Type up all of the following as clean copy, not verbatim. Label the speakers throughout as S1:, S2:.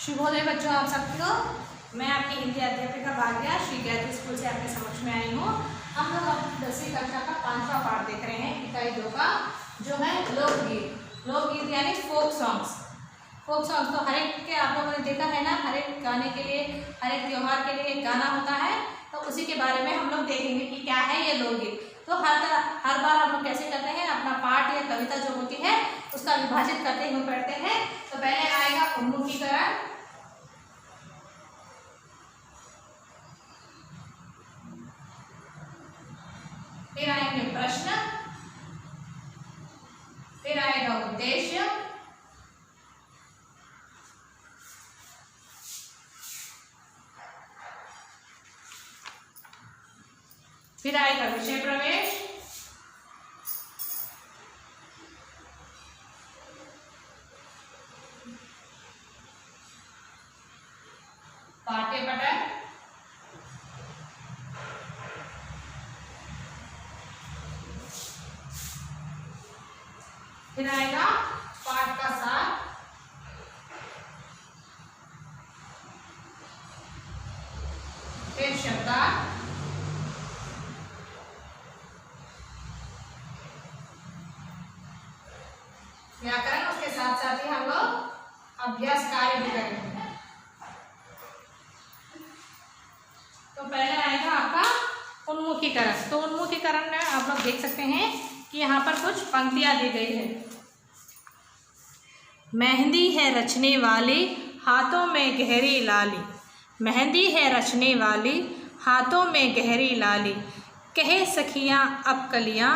S1: शुभोदय बच्चों, आप सबको मैं आपकी हिंदी अध्यापिका भाग्या श्री गायत्री स्कूल से आपके समक्ष में आई हूँ। हम लोग अब 10वीं कक्षा का 5वां पाठ देख रहे हैं, इकाई 2 का, जो है लोकगीत। लोकगीत यानी फोक सॉन्ग्स। फोक सॉन्ग्स तो हर एक के आप लोगों ने देखा है ना, हर एक गाने के लिए, हर एक त्योहार के लिए एक गाना होता है, तो उसी के बारे में हम लोग देखेंगे कि क्या है ये लोकगीत। तो हर बार हम लोग कैसे करते हैं, अपना पाठ या कविता जो होती है उसका विभाजित करते हुए पढ़ते हैं। तो पहले आएगा उन्मुखीकरण, फिर आएंगे प्रश्न, फिर आएगा उद्देश्य, फिर आएगा विषय प्रवेश, पाठ्यपठन, फिर आएगा पाठ का सार, फिर शब्दार्थ, व्याकरण, उसके साथ साथ ही हम लोग अभ्यास कार्य भी करेंगे। तो पहले आएगा आपका उन्मुखीकरण। तो उन्मुखीकरण में आप लोग देख सकते हैं कि यहाँ पर कुछ पंक्तियाँ दी गई है। मेहंदी है रचने वाली, हाथों में गहरी लाली। मेहंदी है रचने वाली, हाथों में गहरी लाली। कहे सखियाँ अब कलियाँ,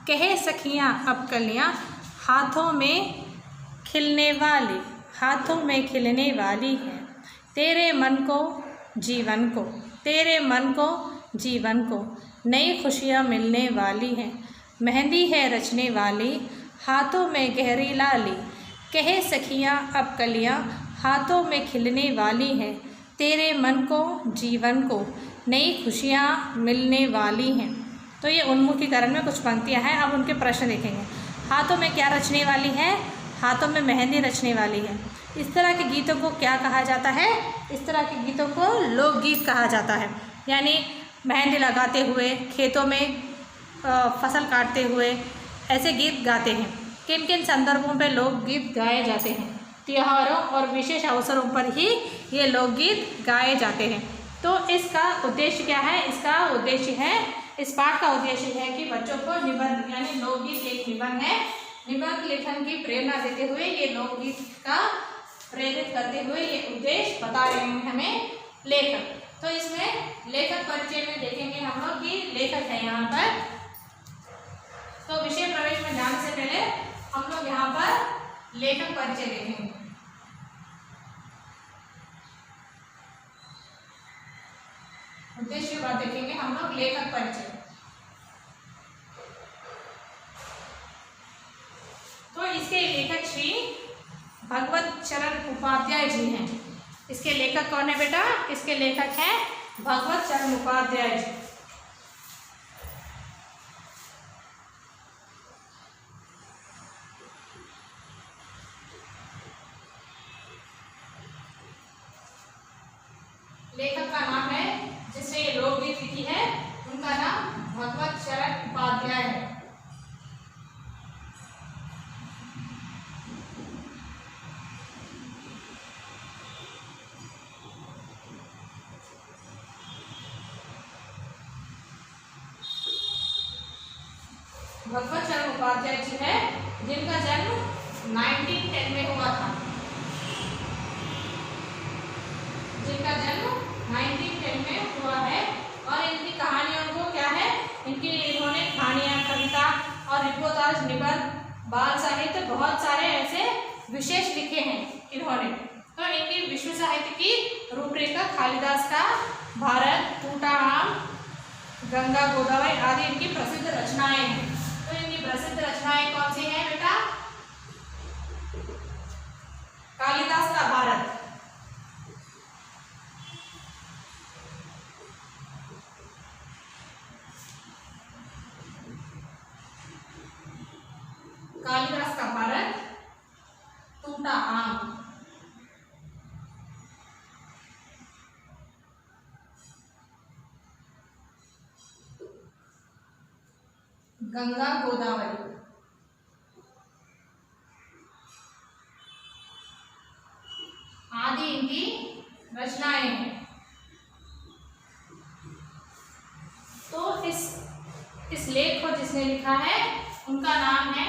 S1: कहे सखियाँ अब कलियाँ, हाथों में खिलने वाली, हाथों में खिलने वाली है। तेरे मन को जीवन को, तेरे मन को जीवन को, नई खुशियाँ मिलने वाली हैं। मेहंदी है रचने वाली, हाथों में गहरी लाली। कहे सखियाँ अब कलियाँ, हाथों में खिलने वाली हैं। तेरे मन को जीवन को, नई खुशियाँ मिलने वाली हैं। तो ये उन्मुखीकरण में कुछ पंक्तियाँ हैं। अब उनके प्रश्न देखेंगे। हाथों में क्या रचने वाली है? हाथों में मेहंदी रचने वाली है। इस तरह के गीतों को क्या कहा जाता है? इस तरह के गीतों को लोकगीत कहा जाता है। यानी मेहंदी लगाते हुए, खेतों में फसल काटते हुए ऐसे गीत गाते हैं। किन किन संदर्भों पर लोकगीत गाए जाते हैं? त्योहारों और विशेष अवसरों पर ही ये लोकगीत गाए जाते हैं। तो इसका उद्देश्य क्या है? इसका उद्देश्य है, इस पाठ का उद्देश्य है कि बच्चों को निबंध, यानी लोकगीत एक निबंध है, निबंध लेखन की प्रेरणा देते हुए ये लोकगीत का प्रेरित करते हुए ये उद्देश्य बता रहे हैं हमें लेखक। तो इसमें लेखक परिचय में देखेंगे हम लोग कि लेखक है यहाँ पर। तो विषय प्रवेश में जाने से पहले हम लोग यहाँ पर लेखक परिचय देखेंगे। उद्देश्य बात देखेंगे हम लोग लेखक परिचय। तो इसके लेखक श्री भगवत चरण उपाध्याय जी हैं। इसके लेखक कौन है बेटा? इसके लेखक हैं भगवत चरण उपाध्याय जी। लेखक का नाम है, जिसने ये लोकगीत लिखी है, उनका नाम भगवत चरण उपाध्याय है। भगवत चरण उपाध्याय जी है, जिनका जन्म 1910 में हुआ था। जिनका जन्म 1910 में हुआ है। और इनकी कहानियों को क्या है, इन्होंने कहानियाँ, कविता और रिपोर्टाज, निबंध, बाल साहित्य, बहुत सारे ऐसे विशेष लिखे हैं इन्होंने। तो इनकी विश्व साहित्य की रूपरेखा कालिदास का भारत, टूटा आम, गंगा गोदावरी आदि इनकी प्रसिद्ध रचनाएं हैं। तो इनकी प्रसिद्ध रचनाएं कौन सी हैं बेटा? कालिदास का भारत, कालिदास का भारत, टूटा आम, गंगा गोदावरी। आदि इनकी रचनाएं हैं। तो इस लेख को जिसने लिखा है उनका नाम है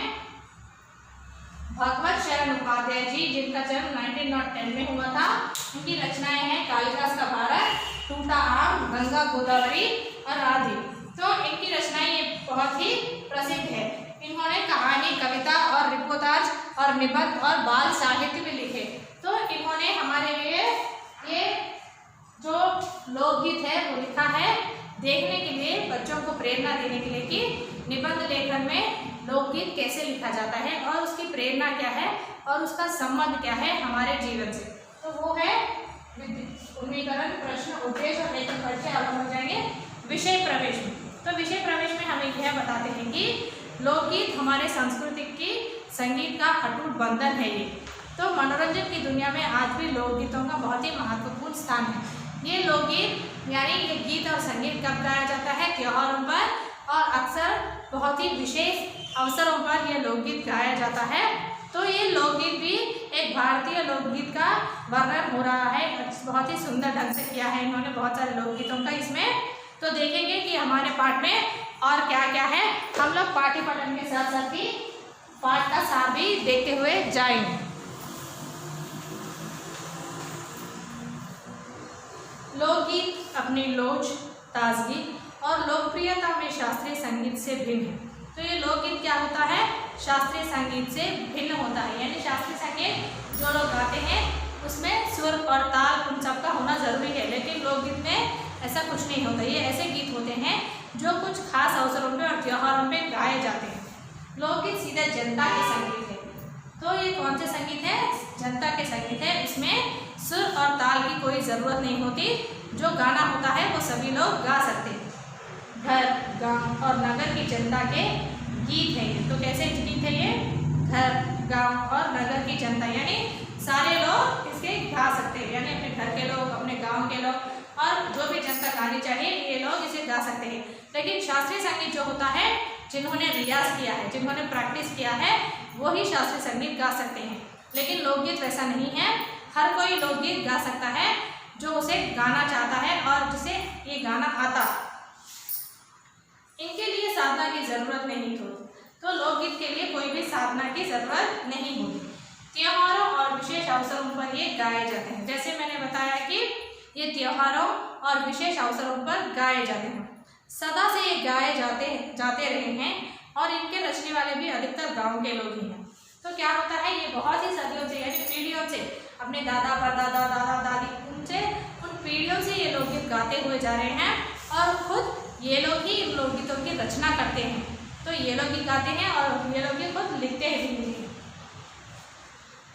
S1: भगवत शरण उपाध्याय जी, जिनका जन्म 1910 में हुआ था। उनकी रचनाएं हैं कालिदास का भारत, टूटा आम, गंगा गोदावरी और आदि। तो इनकी रचनाएं ये बहुत ही प्रसिद्ध है। इन्होंने कहानी, कविता और रिपोर्टाज और निबंध और बाल साहित्य भी लिखे। तो इन्होंने हमारे लिए ये जो लोकगीत है वो लिखा है देखने के लिए, बच्चों को प्रेरणा देने के लिए कि निबंध लेखन में लोकगीत कैसे लिखा जाता है और उसकी प्रेरणा क्या है और उसका संबंध क्या है हमारे जीवन से। तो वो है उन्मीकरण, प्रश्न, उद्देश्य और लेखन परिचय। अब हम हो जाएंगे विषय प्रवेश में। तो विषय प्रवेश में हम यह बताते हैं कि लोकगीत हमारे संस्कृति की संगीत का अटूट बंधन है। ये तो मनोरंजन की दुनिया में आज भी लोकगीतों का बहुत ही महत्वपूर्ण स्थान है। ये लोकगीत यानी ये गीत और संगीत कब गाया जाता है? त्योहारों पर और अक्सर बहुत ही विशेष अवसरों पर यह लोकगीत गाया जाता है। तो ये लोकगीत भी एक भारतीय लोकगीत का वर्णन हो रहा है, बहुत ही सुंदर ढंग से किया है इन्होंने बहुत सारे लोकगीतों का इसमें। तो देखेंगे कि हमारे पाठ में और क्या क्या है। हम लोग पाठ्य पठन के साथ साथ ही पाठ का सार भी देखते हुए जाएंगे। लोकगीत अपनी लोच, ताजगी और लोकप्रियता में शास्त्रीय संगीत से भिन्न है। तो ये लोकगीत क्या होता है? शास्त्रीय संगीत से भिन्न होता है। यानी शास्त्रीय संगीत जो लोग गाते हैं उसमें सुर और ताल उन सबका होना जरूरी है, लेकिन लोकगीत में ऐसा कुछ नहीं होता। ये ऐसे गीत होते हैं जो कुछ खास अवसरों पे और त्योहारों पे गाए जाते हैं। लोकगीत सीधे जनता के संगीत है। तो ये कौन से संगीत है? जनता के संगीत है। इसमें सुर और ताल की कोई ज़रूरत नहीं होती। जो गाना होता है वो सभी लोग गा सकते हैं। घर, गांव और नगर की जनता के गीत है ये। तो कैसे गीत है ये? घर, गांव और नगर की जनता यानी सारे लोग इसके गा सकते हैं। यानी अपने घर के लोग, अपने गांव के लोग और जो भी जनता गानी चाहिए ये लोग इसे गा सकते हैं। लेकिन शास्त्रीय संगीत जो होता है, जिन्होंने रियाज किया है, जिन्होंने प्रैक्टिस किया है, वो ही शास्त्रीय संगीत गा सकते हैं। लेकिन लोकगीत वैसा नहीं है। हर कोई लोकगीत गा सकता है जो उसे गाना चाहता है और जिसे ये गाना आता है। इनके लिए साधना की जरूरत नहीं होती। तो लोकगीत के लिए कोई भी साधना की जरूरत नहीं होती। त्योहारों और विशेष अवसरों पर ये गाए जाते हैं। जैसे मैंने बताया कि ये त्योहारों और विशेष अवसरों पर गाए जाते हैं। सदा से ये गाए जाते रहे हैं और इनके रचने वाले भी अधिकतर गांव के लोग ही हैं। तो क्या होता है, ये बहुत ही सदियों से यानी पीढ़ियों से अपने दादा परदादा, दादा दादी, उन पीढ़ियों से ये लोकगीत गाते हुए जा रहे हैं और खुद ये लोग ही इन लोकगीतों की रचना करते हैं। तो ये लोग ही गाते हैं और ये लोग ही खुद लिखते हैं।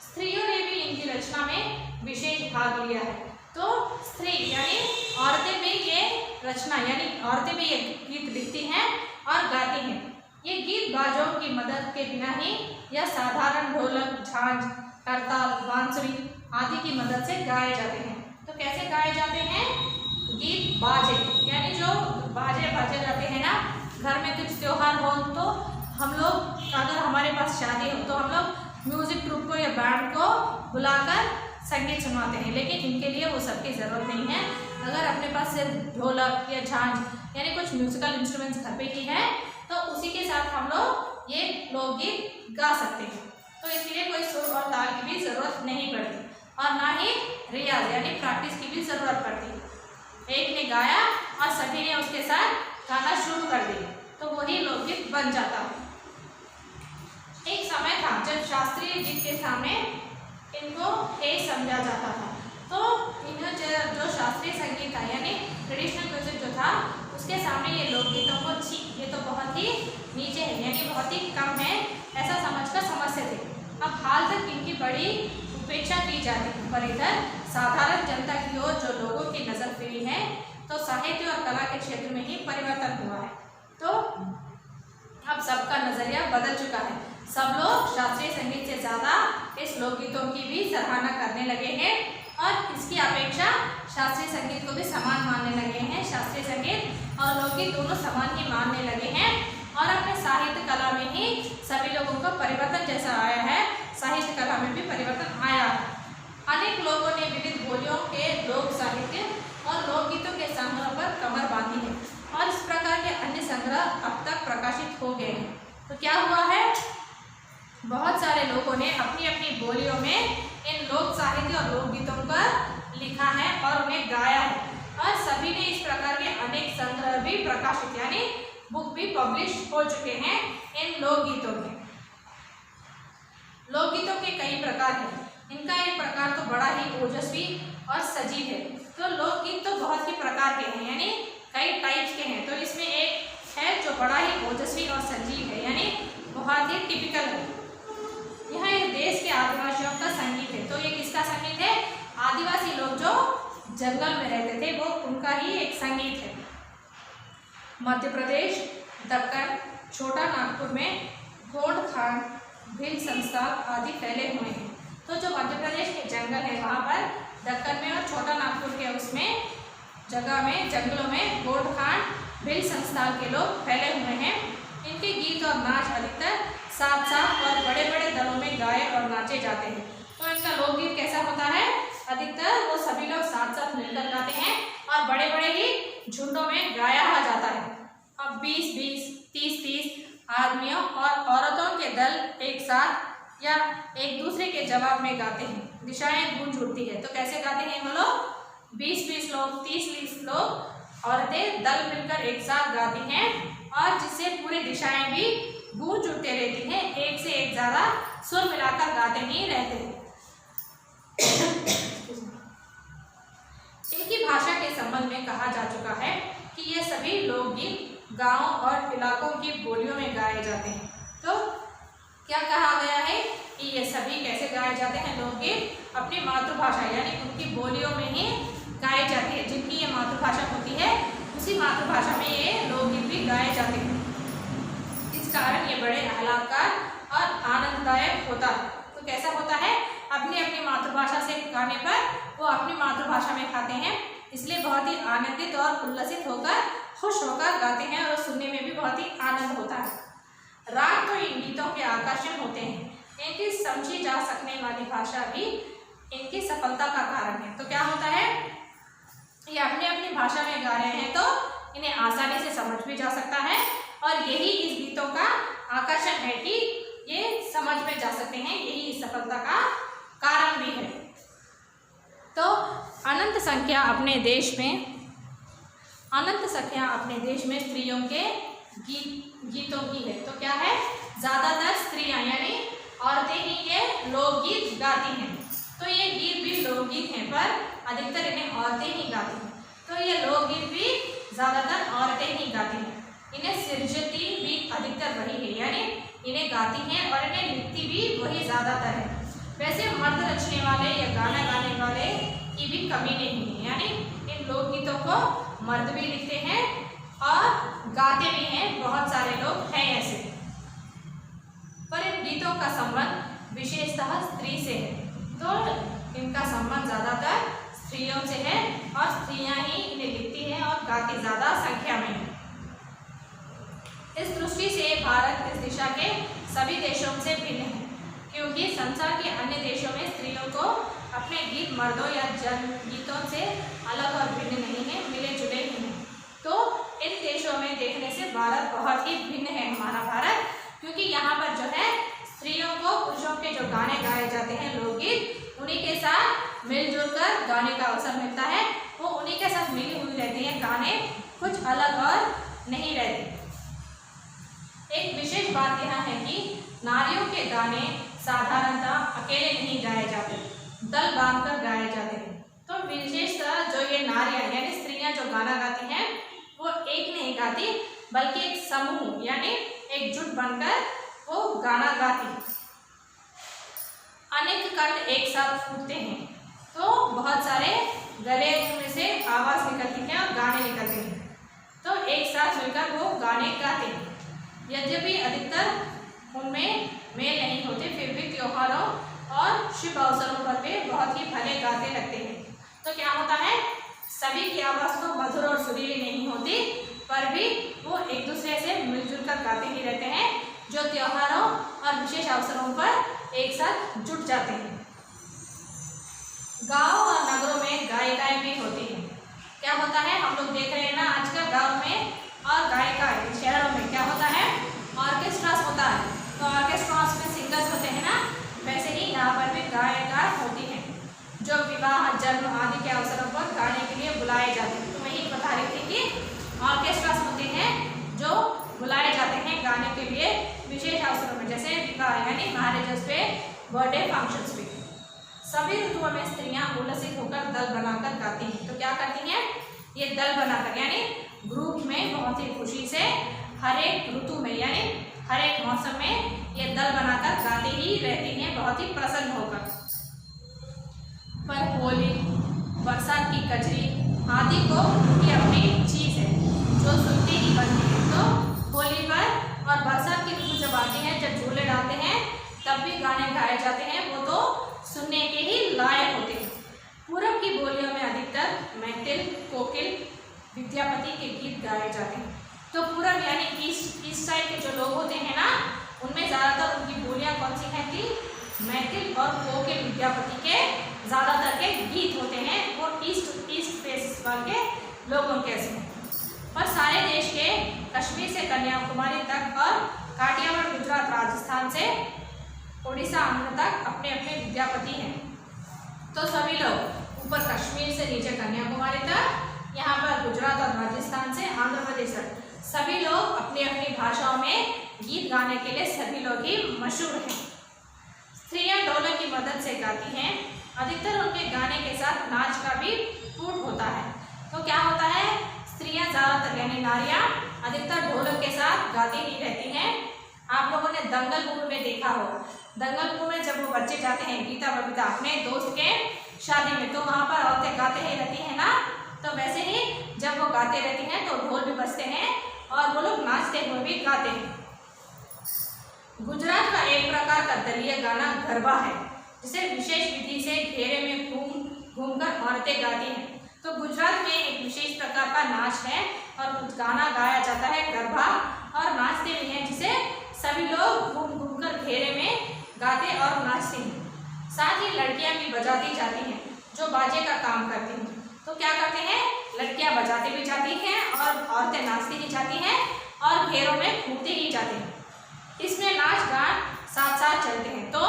S1: स्त्रियों ने भी इनकी रचना में विशेष भाग लिया है। तो स्त्री यानी औरतें भी ये रचना यानी औरतें भी ये गीत लिखती हैं और गाती हैं। ये गीत बाजों की मदद के बिना ही या साधारण ढोलक, झांझ, करताल, बांसुरी आदि की मदद से गाए जाते हैं। तो कैसे गाए जाते हैं? गीत बाजे यानी जो बाजे जाते हैं ना, घर में कुछ त्योहार हो तो हम लोग, अगर हमारे पास शादी हो तो हम लोग म्यूजिक ग्रुप को या बैंड को बुलाकर संगीत सुनवाते हैं। लेकिन इनके लिए वो सब की ज़रूरत नहीं है। अगर अपने पास सिर्फ ढोलक या झांझ यानी कुछ म्यूजिकल इंस्ट्रूमेंट्स घर पे ही है तो उसी के साथ हम लोग ये लोकगीत गा सकते हैं। तो इसके लिए कोई सुर और ताल की भी ज़रूरत नहीं पड़ती और ना ही रियाज यानी प्रैक्टिस की भी ज़रूरत पड़ती। एक ने गाया और सभी ने उसके साथ गाना शुरू कर दिया तो वही लोकगीत बन जाता है। एक समय था जब शास्त्रीय गीत के सामने इनको एक समझा जाता था। तो इन्हें जो शास्त्रीय संगीत था यानी ट्रेडिशनल म्यूजिक जो था उसके सामने ये लोकगीतों को ये तो बहुत ही नीचे है यानी बहुत ही कम है ऐसा समझकर समझते थे। अब हाल तक इनकी बड़ी उपेक्षा की जाती है, पर इधर साधारण जनता की ओर जो लोगों की नज़र फिरी है तो साहित्य और कला के क्षेत्र में ही परिवर्तन हुआ है। तो अब सबका नज़रिया बदल चुका है। सब लोग शास्त्रीय संगीत से ज़्यादा इस लोकगीतों की भी सराहना करने लगे हैं और इसकी अपेक्षा शास्त्रीय संगीत को भी समान मानने लगे हैं। शास्त्रीय संगीत और लोकगीत दोनों समान ही मानने लगे हैं और अपने साहित्य कला में ही सभी लोगों का परिवर्तन जैसा आया है, साहित्य कला में भी परिवर्तन आया है। अनेक लोगों ने विविध बोलियों के लोक साहित्य और लोकगीतों के संग्रह पर कमर बांधी है और इस प्रकार के अन्य संग्रह अब तक प्रकाशित हो गए हैं। तो क्या हुआ है, बहुत सारे लोगों ने अपनी अपनी बोलियों में इन लोक साहित्य और लोकगीतों पर लिखा है और उन्हें गाया है और सभी ने इस प्रकार के अनेक संग्रह भी प्रकाशित यानी बुक भी पब्लिश हो चुके हैं इन लोकगीतों के। लोकगीतों के कई प्रकार हैं, इनका एक प्रकार तो बड़ा ही ओजस्वी और सजीव है। तो लोकगीत तो बहुत ही प्रकार के हैं यानी कई टाइप्स के हैं। तो इसमें एक है जो बड़ा ही ओजस्वी और सजीव है यानी बहुत ही टिपिकल है। यह एक देश के आदिवासियों का संगीत है। तो ये किसका संगीत है, आदिवासी लोग जो जंगल में रहते थे वो उनका ही एक संगीत है। मध्य प्रदेश, दक्कन, छोटा नागपुर में गोंडखांड, भील संस्थान आदि फैले हुए हैं। तो जो मध्य प्रदेश के जंगल है वहाँ पर दक्कन में और छोटा नागपुर के उसमें जगह में जंगलों में गोंडखांड, भील संस्थान के लोग फैले हुए हैं। इनके गीत और नाच अधिकतर साथ साथ और बड़े बड़े दलों में गाए और नाचे जाते हैं। तो इनका लोकगीत कैसा होता है, अधिकतर वो सभी लोग साथ साथ मिलकर गाते हैं और बड़े बड़े ही झुंडों में गाया जाता है। अब 20-20, 30-30 आदमियों और औरतों के दल एक साथ या एक दूसरे के जवाब में गाते हैं। दिशाएं गूंज उठती है। तो कैसे गाते हैं वो लोग, 20-20 लोग, 30-30 लोग औरतें दल मिलकर एक साथ गाती हैं और जिससे पूरी दिशाएं भी गूंज उठते रहती हैं, एक से एक ज़्यादा सुर मिलाकर गाते ही रहते हैं। इनकी भाषा के संबंध में कहा जा चुका है कि ये सभी लोकगीत गांव और इलाकों की बोलियों में गाए जाते हैं। तो क्या कहा गया है कि ये सभी कैसे गाए जाते हैं, लोकगीत अपनी मातृभाषा यानी उनकी बोलियों में ही गाई जाती है। जिनकी ये मातृभाषा होती है उसी मातृभाषा में ये लोकगीत भी गाए जाते हैं। इस कारण ये बड़े आह्लादकार और आनंददायक होता है। तो कैसा होता है, अपनी अपनी मातृभाषा से गाने पर वो अपनी मातृभाषा में गाते हैं, इसलिए बहुत ही आनंदित और उल्लसित होकर खुश होकर गाते हैं और सुनने में भी बहुत ही आनंद होता है। राग तो इन गीतों के आकर्षण होते हैं, इनकी समझी जा सकने वाली भाषा भी इनकी सफलता का कारण है। तो क्या होता है, ये अपनी अपनी भाषा में गा रहे हैं तो इन्हें आसानी से समझ भी जा सकता है और यही इस गीतों का आकर्षण है कि ये समझ में जा सकते हैं, यही इस सफलता का कारण भी है। तो अनंत संख्या अपने देश में स्त्रियों के गीतों की है। तो क्या है, ज़्यादातर स्त्रियां यानी औरतें ही ये लोकगीत गाती हैं। तो ये गीत भी लोकगीत हैं पर अधिकतर इन्हें औरतें ही गाती हैं। तो ये लोकगीत भी ज़्यादातर औरतें ही गाती हैं। इन्हें सृजती भी अधिकतर वही है यानी इन्हें गाती हैं और इन्हें लिखती भी वही ज़्यादातर है। वैसे मर्द रचने वाले या गाना गाने वाले की भी कमी नहीं है, यानी इन लोकगीतों को मर्द भी लिखते हैं और गाते भी हैं, बहुत सारे लोग हैं ऐसे। पर इन गीतों का संबंध विशेषतः स्त्री से है। तो इनका संबंध ज़्यादातर स्त्रियों से है और स्त्रियां ही इन्हें लिखती हैं और गाती ज़्यादा संख्या में है। इस दृष्टि से भारत इस दिशा के सभी देशों से भिन्न है, क्योंकि संसार के अन्य देशों में स्त्रियों को अपने गीत मर्दों या जन गीतों से अलग और भिन्न नहीं है, मिले जुले ही हैं। तो इन देशों में देखने से भारत बहुत ही भिन्न है हमारा भारत, क्योंकि यहाँ पर जो है स्त्रियों को पुरुषों के जो गाने गाए जाते हैं लोकगीत, उन्हीं के साथ मिलजुल कर गाने का अवसर मिलता है। वो उन्हीं के साथ मिली हुई रहती हैं, गाने कुछ अलग और नहीं रहते। एक विशेष बात यह है कि नारियों के गाने साधारणतः अकेले नहीं गाए जाते, दल बांधकर गाए जाते हैं। तो विशेषतः जो ये नारियां यानी स्त्रियां जो गाना गाती हैं वो एक नहीं गाती, बल्कि एक समूह यानी एकजुट बनकर वो गाना गाती है। अनेक कंठ एक साथ फूटते हैं, तो बहुत सारे गले में से आवाज़ निकलती है और गाने निकलते हैं। तो एक साथ मिलकर वो गाने गाते हैं। यद्यपि अधिकतर उनमें मेल नहीं होते, फिर भी त्योहारों और शुभ अवसरों पर वे बहुत ही भले गाते लगते हैं। तो क्या होता है, सभी की आवाज़ तो मधुर और सुरीली नहीं होती, पर भी वो एक दूसरे से मिलजुल कर गाते ही रहते हैं, जो त्योहारों और विशेष अवसरों पर एक साथ जुट जाते हैं। गांव और नगरों में गायिकाएं भी होती हैं। क्या होता है, हम लोग देख रहे हैं ना आजकल गांव में और गायिकाएं शहरों में क्या होता है, ऑर्केस्ट्रास होता है। तो ऑर्केस्ट्रास में सिंगर्स होते हैं ना, वैसे ही यहाँ पर भी गायिका होती हैं जो विवाह, जन्म आदि के अवसरों पर गाने के लिए बुलाए जाते हैं। तो वही बता रही थी कि ऑर्केस्ट्रास होते हैं जो बुलाए जाते हैं गाने के लिए विशेष अवसरों में, जैसे विवाह यानी मैरिजेस पे, बर्थडे फंक्शंस पे। सभी ऋतुओं में स्त्रियां उल्लसित होकर दल बनाकर गाती हैं। तो क्या करती हैं, ये दल बनाकर यानी ग्रुप में बहुत ही खुशी से हर एक ऋतु में यानी हर एक मौसम में ये दल बनाकर गाती ही रहती हैं, बहुत ही प्रसन्न होकर। पर होली, बरसात की कजरी आदि को उनकी अपनी चीज है जो सुनती ही बनती है। तो होली पर और बरसात की ऋतु जब आती है, जब झूले डालते हैं, तब भी गाने गाए जाते हैं, वो तो सुनने के ही लायक होते हैं। पूरब की बोलियों में अधिकतर मैथिल, कोकिल, विद्यापति के गीत गाए जाते हैं। तो पूरब यानी ईस्ट साइड के जो लोग होते हैं ना, उनमें ज़्यादातर उनकी बोलियां कौन सी हैं कि मैथिल और कोकिल, विद्यापति के ज़्यादातर के गीत होते हैं, वो ईस्ट फेस वाले लोगों के इसमें। और सारे देश के कश्मीर से कन्याकुमारी तक और काठियावाड़, गुजरात, राजस्थान से उड़ीसा, आंध्र तक अपने अपने विद्यापति हैं। तो सभी लोग ऊपर कश्मीर से नीचे कन्याकुमारी तक, यहाँ पर गुजरात और राजस्थान से आंध्र प्रदेश तक सभी लोग अपनी अपनी भाषाओं में गीत गाने के लिए सभी लोग ही मशहूर हैं। स्त्रियां ढोलक की मदद से गाती हैं। अधिकतर उनके गाने के साथ नाच का भी टूट होता है। तो क्या होता है, स्त्रियां ज़्यादातर यानी नारियां अधिकतर ढोलक के साथ गाती ही रहती हैं। आप लोगों ने दंगल मूवी में देखा होगा, दंगल मूवी में जब वो बच्चे जाते हैं गीता बबीता अपने दोस्त के शादी में, तो वहाँ पर औरतें गाते ही रहती हैं ना। तो वैसे ही जब वो गाते रहती हैं तो ढोल भी बजते हैं और वो लोग नाचते हुए भी गाते हैं। गुजरात का एक प्रकार का दलीय गाना गरबा है, जिसे विशेष विधि से घेरे में घूमकर औरतें गाती हैं। तो गुजरात में एक विशेष प्रकार का नाच है और गाना गाया जाता है गरबा, और नाचते भी हैं, जिसे सभी लोग घूम कर घेरे में गाते और नाचते हैं। साथ ही लड़कियां भी बजाती जाती हैं जो बाजे का काम करती हैं। तो क्या करते हैं, लड़कियां बजाती भी जाती हैं और औरतें नाचती ही जाती हैं और घेरों में घूमते ही जाते हैं। इसमें नाच गान साथ साथ चलते हैं। तो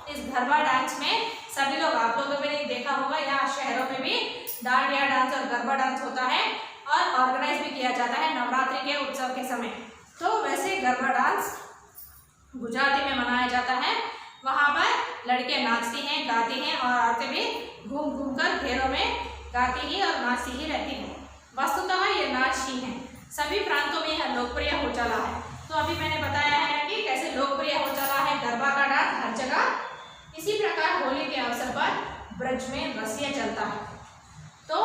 S1: इस गरबा डांस में सभी लोग, आप लोगों ने देखा होगा, यहाँ शहरों में भी डांडिया डांस और गरबा डांस होता है और ऑर्गेनाइज भी किया जाता है नवरात्रि के उत्सव के समय। तो वैसे गरबा डांस गुजराती में मनाया जाता है। वहाँ पर लड़कियाँ नाचती हैं, गाती हैं और औरतें भी घूम कर घेरों में गाती ही और नाचती ही रहती हैं। वस्तुतः ये नाच ही है, सभी प्रांतों में यह लोकप्रिय हो चला है। तो अभी मैंने बताया है कि कैसे लोकप्रिय हो चला है गरबा का डांस हर जगह। इसी प्रकार होली के अवसर पर ब्रज में रसिया चलता है। तो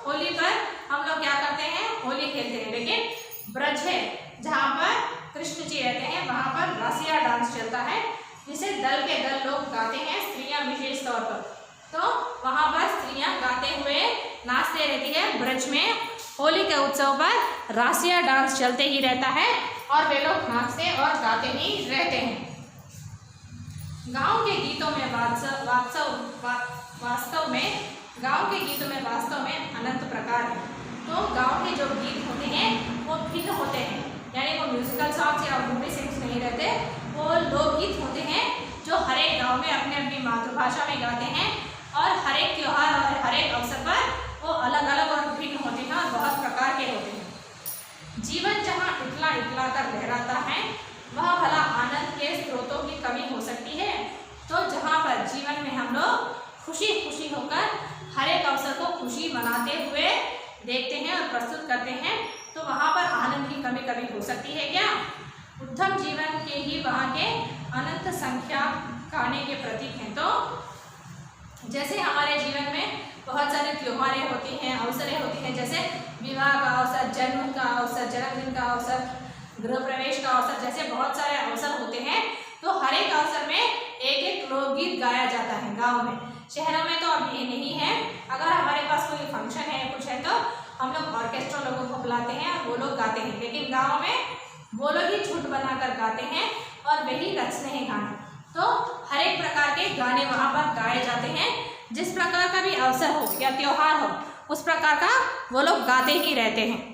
S1: होली पर हम लोग क्या करते हैं, होली खेलते हैं, लेकिन ब्रज है जहाँ पर कृष्ण जी रहते हैं, वहाँ पर रसिया डांस चलता है, जिसे दल के दल लोग गाते हैं, स्त्रियाँ विशेष तौर पर। तो वहाँ पर स्त्रियाँ गाते हुए नाचते रहती है। ब्रज में होली के उत्सव पर रासिया डांस चलते ही रहता है और वे लोग नाचते और गाते ही रहते हैं। गांव के गीतों में वास्तव में अनंत प्रकार है। तो गांव के जो गीत होते हैं वो भिन्न होते हैं, यानी वो म्यूजिकल सॉन्ग्स या मूवी सॉन्ग्स नहीं रहते, वो लोकगीत होते हैं जो हर एक गाँव में अपने अपनी मातृभाषा में गाते हैं और हर एक त्यौहार और हर एक अवसर पर वो अलग अलग और भिन्न होते हैं और बहुत प्रकार के होते हैं। जीवन जहाँ इतला इतला कर लहराता है, वह भला आनंद के स्रोतों की कमी हो सकती है। तो जहाँ पर जीवन में हम लोग खुशी खुशी होकर हर एक अवसर को खुशी मनाते हुए देखते हैं और प्रस्तुत करते हैं, तो वहाँ पर आनंद की कमी कभी हो सकती है क्या? उत्तम जीवन के ही वहाँ के अनंत संख्या गाने के प्रतीक हैं। तो जैसे हमारे जीवन में बहुत सारे त्योहारें होती हैं, अवसरें होती हैं, जैसे विवाह का अवसर, जन्म का अवसर, जन्मदिन का अवसर, गृह प्रवेश का अवसर, जैसे बहुत सारे अवसर होते हैं। तो हर एक अवसर में एक एक लोकगीत गाया जाता है गाँव में। शहरों में तो अब ये नहीं है। अगर हमारे पास कोई फंक्शन है, कुछ है, तो हम लोग ऑर्केस्ट्रा लोगों को बुलाते हैं और वो लोग गाते हैं, लेकिन गाँव में वो लोग ही झूठ बनाकर गाते हैं और वही रचते हैं गाने। तो हर एक प्रकार के गाने वहाँ पर गाए जाते हैं, जिस प्रकार का भी अवसर हो या त्योहार हो उस प्रकार का वो लोग गाते ही रहते हैं।